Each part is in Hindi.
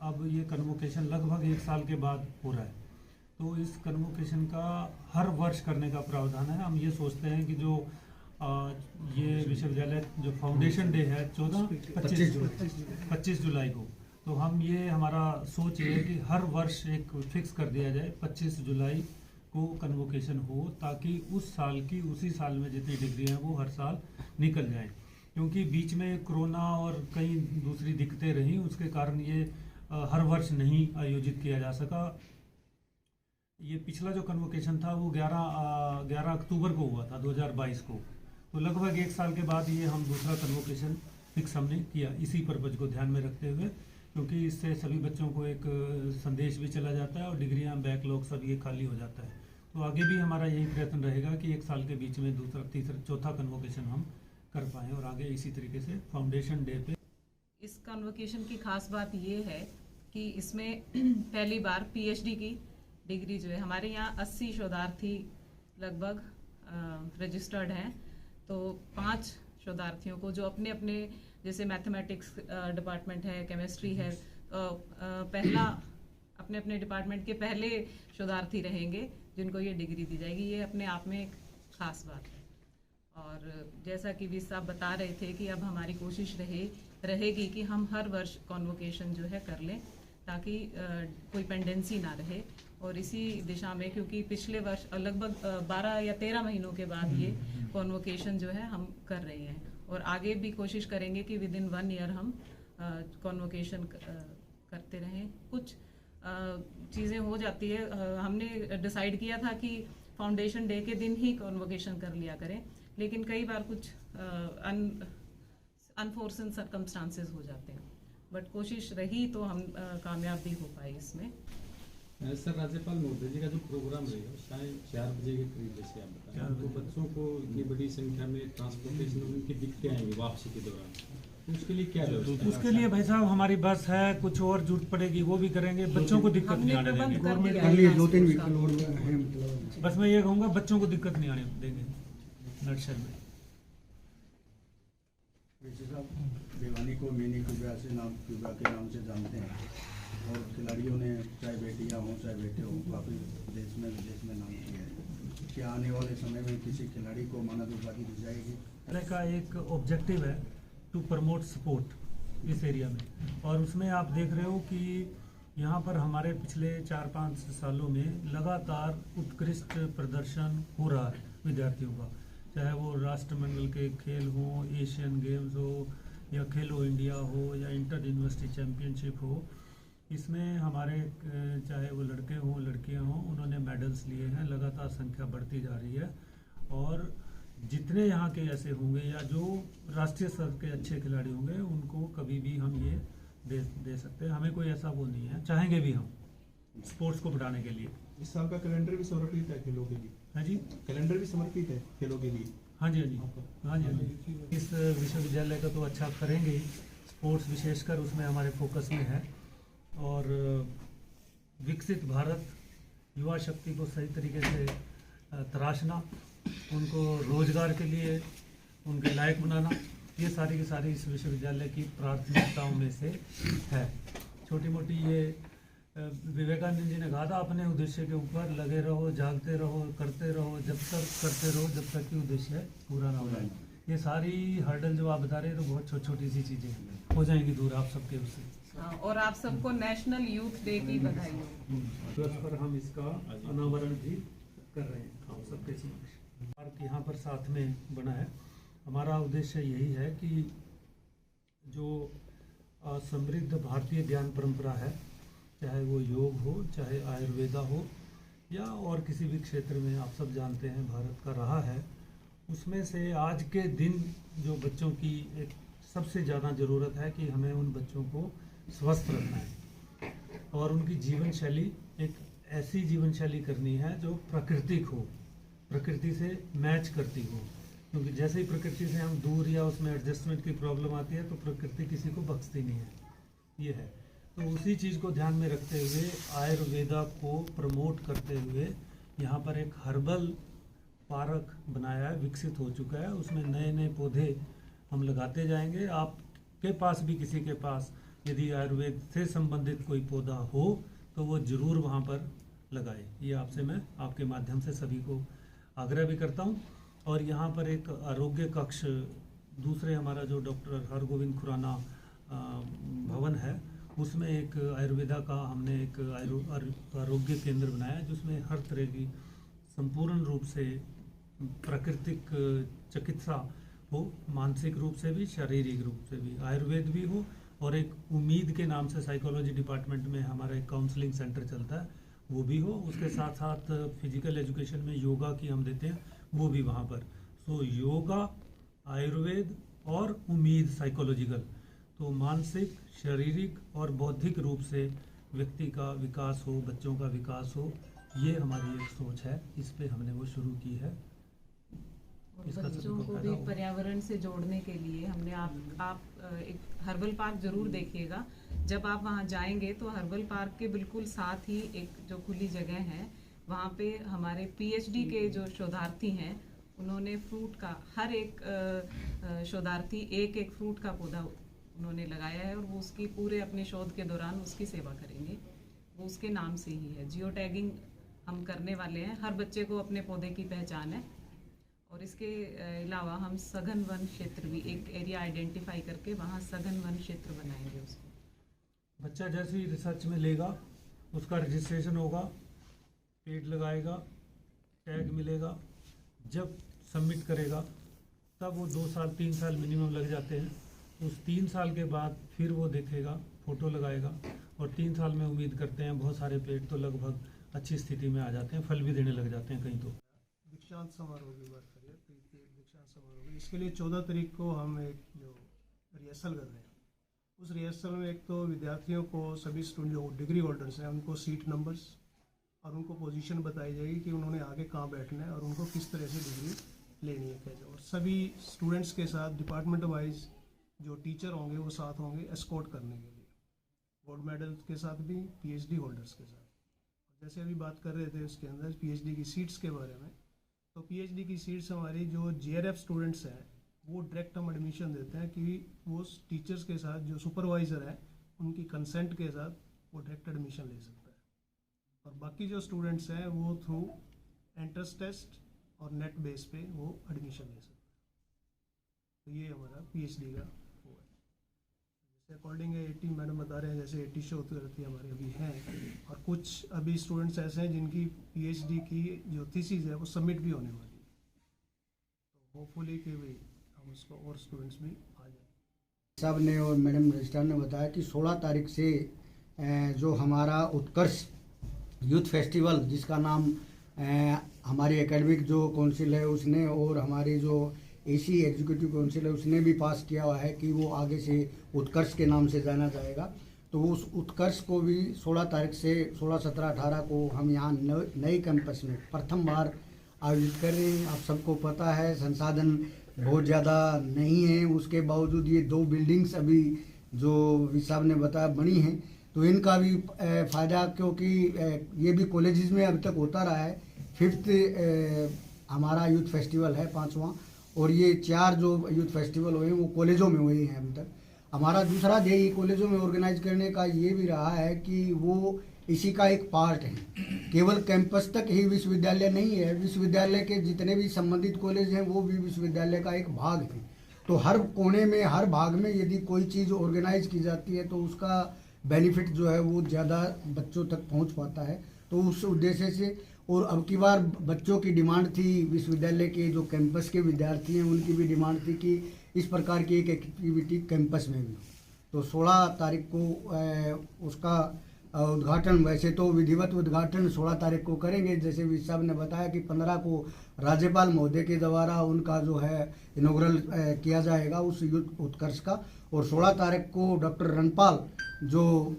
अब ये कन्वोकेशन लगभग 1 साल के बाद हो रहा है। तो इस कन्वोकेशन का हर वर्ष करने का प्रावधान है। हम ये सोचते हैं कि जो ये विश्वविद्यालय जो फाउंडेशन डे है 25 जुलाई को, तो हम ये हमारा सोच ये है कि हर वर्ष एक फिक्स कर दिया जाए 25 जुलाई को कन्वोकेशन हो, ताकि उस साल की उसी साल में जितनी डिग्री हैं वो हर साल निकल जाएं। क्योंकि बीच में कोरोना और कई दूसरी दिक्कतें रहीं, उसके कारण ये हर वर्ष नहीं आयोजित किया जा सका। ये पिछला जो कन्वोकेशन था वो 11 अक्टूबर को हुआ था 2022 को। तो लगभग 1 साल के बाद ये हम दूसरा कन्वोकेशन फिक्स हमने किया, इसी पर्पज को ध्यान में रखते हुए, क्योंकि इससे सभी बच्चों को एक संदेश भी चला जाता है और डिग्रियां बैकलॉग सब ये खाली हो जाता है। तो आगे भी हमारा यही प्रयत्न रहेगा कि 1 साल के बीच में दूसरा, तीसरा, चौथा कन्वोकेशन हम कर पाएँ और आगे इसी तरीके से फाउंडेशन डे पे। इस कन्वोकेशन की खास बात ये है कि इसमें पहली बार पीएचडी की डिग्री जो है, हमारे यहाँ 80 शोधार्थी लगभग रजिस्टर्ड हैं। तो 5 शोधार्थियों को जो अपने अपने, जैसे मैथमेटिक्स डिपार्टमेंट है, केमिस्ट्री है, पहला अपने अपने डिपार्टमेंट के पहले शोधार्थी रहेंगे जिनको ये डिग्री दी जाएगी। ये अपने आप में एक खास बात है। और जैसा कि भी साहब बता रहे थे कि अब हमारी कोशिश रहेगी कि हम हर वर्ष कॉन्वोकेशन जो है कर लें, ताकि कोई पेंडेंसी ना रहे। और इसी दिशा में, क्योंकि पिछले वर्ष लगभग 12 या 13 महीनों के बाद ये कॉन्वोकेशन जो है हम कर रहे हैं, और आगे भी कोशिश करेंगे कि विद इन 1 ईयर हम कॉन्वोकेशन करते रहें। कुछ चीज़ें हो जाती है, हमने डिसाइड किया था कि फाउंडेशन डे के दिन ही कॉन्वोकेशन कर लिया करें, लेकिन कई बार कुछ अनफोर्सन सर्कमस्टांसेस हो जाते हैं, बट कोशिश रही तो हम कामयाब भी हो पाए इसमें। सर, राज्यपाल महोदय जी का जो प्रोग्राम रहेगा शायद 4 बजे के करीब, जैसे आप बताएं, तो बच्चों को इतनी बड़ी संख्या में ट्रांसपोर्टेशन उनकी दिक्कतें आएंगी वापसी के दौरान, तो उसके लिए क्या व्यवस्था? उसके लिए भाई साहब हमारी बस है, कुछ और जरूरत पड़ेगी वो भी करेंगे, बच्चों को दिक्कत नहीं आने देंगे। गवर्नमेंट 2-3 व्हीकल और हैं, मतलब बस मैं ये कहूँगा बच्चों को दिक्कत नहीं आने देंगे नर्सरी में। भिवानी को मिनी क्यूबा के नाम से जानते हैं, और खिलाड़ियों ने चाहे बेटियां हों चाहे बेटे हों काफ़ी देश में विदेश में नाम किया है। क्या आने वाले समय में किसी खिलाड़ी को मानद उपाधि दी जाएगी? का एक ऑब्जेक्टिव है टू प्रमोट स्पोर्ट इस एरिया में, और उसमें आप देख रहे हो कि यहाँ पर हमारे पिछले 4-5 सालों में लगातार उत्कृष्ट प्रदर्शन हो रहा है विद्यार्थियों का, चाहे वो राष्ट्रमंडल के खेल हो, एशियन गेम्स हो, या खेलो इंडिया हो, या इंटर यूनिवर्सिटी चैम्पियनशिप हो। इसमें हमारे चाहे वो लड़के हों लड़कियां हों, उन्होंने मेडल्स लिए हैं, लगातार संख्या बढ़ती जा रही है। और जितने यहाँ के ऐसे होंगे या जो राष्ट्रीय स्तर के अच्छे खिलाड़ी होंगे, उनको कभी भी हम ये दे सकते हैं। हमें कोई ऐसा वो नहीं है, चाहेंगे भी हम स्पोर्ट्स को बढ़ाने के लिए। इस साल का कैलेंडर भी समर्पित है खेलों के लिए? हाँ जी, कैलेंडर भी समर्पित है खेलों के लिए? हाँ जी, हाँ जी, हाँ जी, हाँ जी। इस विश्वविद्यालय का तो अच्छा करेंगे ही, स्पोर्ट्स विशेषकर उसमें हमारे फोकस में है। और विकसित भारत, युवा शक्ति को सही तरीके से तराशना, उनको रोजगार के लिए उनके लायक बनाना, ये सारी की सारी इस विश्वविद्यालय की प्राथमिकताओं में से है। छोटी मोटी ये विवेकानंद जी ने कहा था, अपने उद्देश्य के ऊपर लगे रहो, जागते रहो, करते रहो, जब तक करते रहो जब तक कि उद्देश्य पूरा ना हो जाए। ये सारी हर्डल जो आप बता रहे हैं तो बहुत छोटी छोटी सी चीज़ें हो जाएंगी दूर आप सबके उससे। और आप सबको नेशनल यूथ डे की बधाई हो। तो इस पर हम इसका अनावरण भी कर रहे हैं हम सबके साथ। पार्क यहाँ पर साथ में बना है। हमारा उद्देश्य यही है कि जो समृद्ध भारतीय ज्ञान परंपरा है, चाहे वो योग हो, चाहे आयुर्वेदा हो, या और किसी भी क्षेत्र में आप सब जानते हैं भारत का रहा है, उसमें से आज के दिन जो बच्चों की एक सबसे ज़्यादा ज़रूरत है कि हमें उन बच्चों को स्वस्थ रखना है और उनकी जीवन शैली एक ऐसी जीवन शैली करनी है जो प्राकृतिक हो, प्रकृति से मैच करती हो। क्योंकि जैसे ही प्रकृति से हम दूर या उसमें एडजस्टमेंट की प्रॉब्लम आती है तो प्रकृति किसी को बख्शती नहीं है, ये है। तो उसी चीज़ को ध्यान में रखते हुए आयुर्वेदा को प्रमोट करते हुए यहाँ पर एक हर्बल पार्क बनाया है, विकसित हो चुका है। उसमें नए नए पौधे हम लगाते जाएंगे। आपके पास भी किसी के पास यदि आयुर्वेद से संबंधित कोई पौधा हो तो वो जरूर वहाँ पर लगाए। ये आपसे मैं आपके माध्यम से सभी को आग्रह भी करता हूँ। और यहाँ पर एक आरोग्य कक्ष दूसरे हमारा जो डॉक्टर हरगोविंद खुराना भवन है, उसमें एक आयुर्वेदा का हमने एक आरोग्य केंद्र बनाया है, जिसमें हर तरह की संपूर्ण रूप से प्राकृतिक चिकित्सा हो, मानसिक रूप से भी शारीरिक रूप से भी, आयुर्वेद भी हो। और एक उम्मीद के नाम से साइकोलॉजी डिपार्टमेंट में हमारा एक काउंसलिंग सेंटर चलता है, वो भी हो। उसके साथ साथ फिजिकल एजुकेशन में योगा की हम देते हैं, वो भी वहाँ पर। सो योगा, आयुर्वेद और उम्मीद साइकोलॉजिकल, तो मानसिक, शारीरिक और बौद्धिक रूप से व्यक्ति का विकास हो, बच्चों का विकास हो, ये हमारी एक सोच है। इस पे हमने वो शुरू की है। इसका बच्चों सबको को फायदा भी होगा। पर्यावरण से जोड़ने के लिए हमने आप एक हर्बल पार्क जरूर देखिएगा। जब आप वहाँ जाएंगे तो हर्बल पार्क के बिल्कुल साथ ही एक जो खुली जगह है, वहाँ पे हमारे पीएचडी के जो शोधार्थी हैं, उन्होंने फ्रूट का हर एक शोधार्थी एक एक फ्रूट का पौधा उन्होंने लगाया है और वो उसकी पूरे अपने शोध के दौरान उसकी सेवा करेंगे। वो उसके नाम से ही है। जियो टैगिंग हम करने वाले हैं, हर बच्चे को अपने पौधे की पहचान है। और इसके अलावा हम सघन वन क्षेत्र भी एक एरिया आइडेंटिफाई करके वहाँ सघन वन क्षेत्र बनाएंगे उसको। बच्चा जैसे ही रिसर्च में लेगा, उसका रजिस्ट्रेशन होगा, पेड़ लगाएगा, टैग मिलेगा, जब सबमिट करेगा तब वो 2 साल 3 साल मिनिमम लग जाते हैं। उस 3 साल के बाद फिर वो देखेगा, फोटो लगाएगा, और 3 साल में उम्मीद करते हैं बहुत सारे पेड़ तो लगभग अच्छी स्थिति में आ जाते हैं, फल भी देने लग जाते हैं कहीं तो। दीक्षांत समारोह की बात करिए, दीक्षांत समारोह, इसके लिए 14 तारीख को हम एक जो रिहर्सल कर रहे हैं, उस रिहर्सल में एक तो विद्यार्थियों को, सभी स्टूडेंट जो डिग्री होल्डर्स हैं, उनको सीट नंबर्स और उनको पोजीशन बताई जाएगी कि उन्होंने आगे कहाँ बैठना है और उनको किस तरह से डिग्री लेनी है कैसे। और सभी स्टूडेंट्स के साथ डिपार्टमेंट वाइज जो टीचर होंगे वो साथ होंगे एस्कॉर्ट करने के लिए, गोल्ड मेडल के साथ भी, पीएचडी होल्डर्स के साथ। जैसे अभी बात कर रहे थे उसके अंदर पीएचडी की सीट्स के बारे में, तो पीएचडी की सीट्स हमारी जो जेआरएफ स्टूडेंट्स हैं वो डायरेक्ट हम एडमिशन देते हैं कि वो टीचर्स के साथ जो सुपरवाइज़र है उनकी कंसेंट के साथ वो डायरेक्ट एडमिशन ले सकता है। और बाकी जो स्टूडेंट्स हैं वो थ्रू एंट्रेंस टेस्ट और नेट बेस पे वो एडमिशन ले सकते हैं। तो ये हमारा पीएचडी का वो है। जैसे अकॉर्डिंग 80 मैडम बता रहे हैं, जैसे 80 शोधार्थी हमारे अभी हैं, और कुछ अभी स्टूडेंट्स ऐसे हैं जिनकी पीएचडी की जो थीसिस है वो सबमिट भी होने वाली है। तो होपफुली कि भी हम उसको और स्टूडेंट्स भी आ जाए। साहब ने और मैडम रजिस्ट्रार ने बताया कि 16 तारीख से जो हमारा उत्कर्ष यूथ फेस्टिवल, जिसका नाम हमारी एकेडमिक जो काउंसिल है उसने और हमारी जो एसी एग्जीक्यूटिव काउंसिल है उसने भी पास किया हुआ है कि वो आगे से उत्कर्ष के नाम से जाना जाएगा। तो उस उत्कर्ष को भी 16 तारीख से 16, 17, 18 को हम यहाँ नए कैंपस में प्रथम बार आयोजित कर रहे हैं। आप सबको पता है संसाधन बहुत ज़्यादा नहीं है, उसके बावजूद ये 2 बिल्डिंग्स अभी जो साहब ने बताया बनी हैं, तो इनका भी फ़ायदा, क्योंकि ये भी कॉलेजेस में अभी तक होता रहा है। 5th हमारा यूथ फेस्टिवल है 5वां, और ये 4 जो यूथ फेस्टिवल हुए हैं वो कॉलेजों में हुए हैं अभी तक। हमारा दूसरा ध्येय कॉलेजों में ऑर्गेनाइज करने का ये भी रहा है कि वो इसी का एक पार्ट है, केवल कैंपस तक ही विश्वविद्यालय नहीं है, विश्वविद्यालय के जितने भी संबंधित कॉलेज हैं वो भी विश्वविद्यालय का एक भाग है। तो हर कोने में, हर भाग में यदि कोई चीज़ ऑर्गेनाइज की जाती है तो उसका बेनिफिट जो है वो ज़्यादा बच्चों तक पहुंच पाता है। तो उस उद्देश्य से, और अब की बार बच्चों की डिमांड थी, विश्वविद्यालय के जो कैंपस के विद्यार्थी हैं उनकी भी डिमांड थी कि इस प्रकार की एक एक्टिविटी कैंपस में भी। तो 16 तारीख को उसका उद्घाटन, वैसे तो विधिवत उद्घाटन 16 तारीख को करेंगे, जैसे विज साहब ने बताया कि 15 को राज्यपाल महोदय के द्वारा उनका जो है इनॉग्रल किया जाएगा उस युद्ध उत्कर्ष का। और 16 तारीख को डॉक्टर रणपाल जो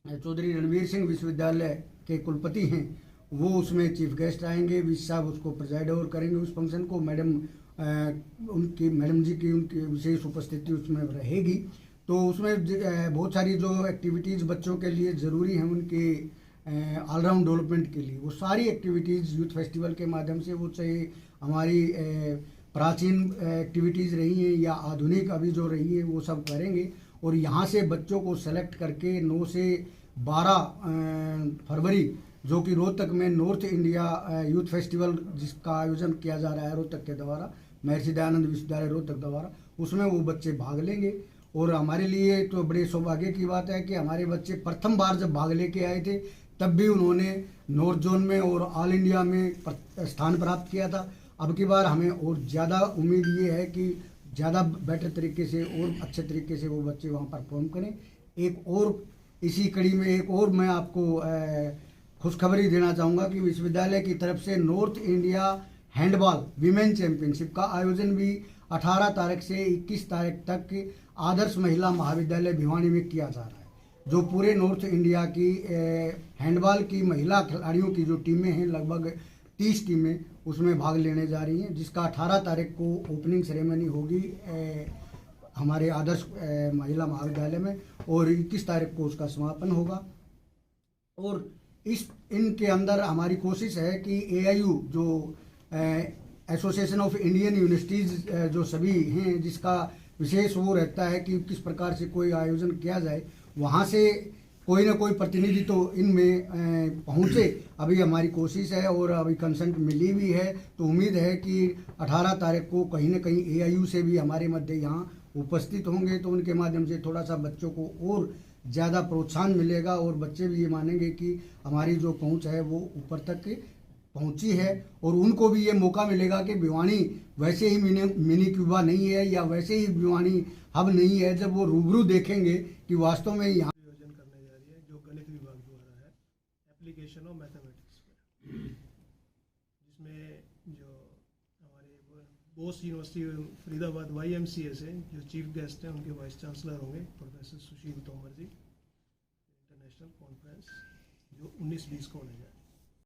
चौधरी रणवीर सिंह विश्वविद्यालय के कुलपति हैं वो उसमें चीफ गेस्ट आएंगे। विज साहब उसको प्रिजाइड ओवर करेंगे उस फंक्शन को। मैडम जी की उनकी विशेष उपस्थिति उसमें रहेगी। तो उसमें बहुत सारी जो एक्टिविटीज़ बच्चों के लिए ज़रूरी हैं उनके ऑलराउंड डेवलपमेंट के लिए, वो सारी एक्टिविटीज़ यूथ फेस्टिवल के माध्यम से, वो चाहे हमारी प्राचीन एक्टिविटीज़ रही हैं या आधुनिक अभी जो रही है वो सब करेंगे। और यहाँ से बच्चों को सेलेक्ट करके 9 से 12 फरवरी जो कि रोहतक में नॉर्थ इंडिया यूथ फेस्टिवल जिसका आयोजन किया जा रहा है रोहतक के द्वारा, महर्षि दयानंद विश्वविद्यालय रोहतक द्वारा, उसमें वो बच्चे भाग लेंगे। और हमारे लिए तो बड़े सौभाग्य की बात है कि हमारे बच्चे प्रथम बार जब भाग लेके आए थे तब भी उन्होंने नॉर्थ जोन में और ऑल इंडिया में स्थान प्राप्त किया था। अब की बार हमें और ज़्यादा उम्मीद ये है कि ज़्यादा बेटर तरीके से और अच्छे तरीके से वो बच्चे वहाँ परफॉर्म करें। एक और इसी कड़ी में एक और मैं आपको खुशखबरी देना चाहूँगा कि विश्वविद्यालय की तरफ से north India handball women championship का आयोजन भी 18 तारीख से 21 तारीख तक आदर्श महिला महाविद्यालय भिवानी में किया जा रहा है, जो पूरे नॉर्थ इंडिया की हैंडबॉल की महिला खिलाड़ियों की जो टीमें हैं, लगभग 30 टीमें उसमें भाग लेने जा रही हैं, जिसका 18 तारीख को ओपनिंग सेरेमनी होगी हमारे आदर्श महिला महाविद्यालय में और 21 तारीख को उसका समापन होगा। और इनके अंदर हमारी कोशिश है कि AIU जो एसोसिएशन ऑफ इंडियन यूनिवर्सिटीज़ जो सभी हैं, जिसका विशेष वो रहता है कि किस प्रकार से कोई आयोजन किया जाए, वहाँ से कोई ना कोई प्रतिनिधि तो इनमें पहुँचे। अभी हमारी कोशिश है और अभी कंसेंट मिली भी है, तो उम्मीद है कि 18 तारीख को कहीं ना कहीं AIU से भी हमारे मध्य यहाँ उपस्थित होंगे, तो उनके माध्यम से थोड़ा सा बच्चों को और ज़्यादा प्रोत्साहन मिलेगा और बच्चे भी ये मानेंगे कि हमारी जो पहुँच है वो ऊपर तक पहुँची है। और उनको भी ये मौका मिलेगा कि भिवानी वैसे ही मिनी क्यूबा नहीं है या वैसे ही भिवानी हब नहीं है, जब वो रूबरू देखेंगे कि वास्तव में यहाँ आयोजन करने जा रही है जो गणित विभाग द्वारा है, एप्लीकेशन ऑफ मैथमेटिक्स पर, जिसमें जो हमारे बोस यूनिवर्सिटी फरीदाबाद YMCA से जो चीफ गेस्ट हैं उनके वाइस चांसलर होंगे प्रोफेसर सुशील तोमर जी। इंटरनेशनल कॉन्फ्रेंस जो 19-20 को होने जा रही है।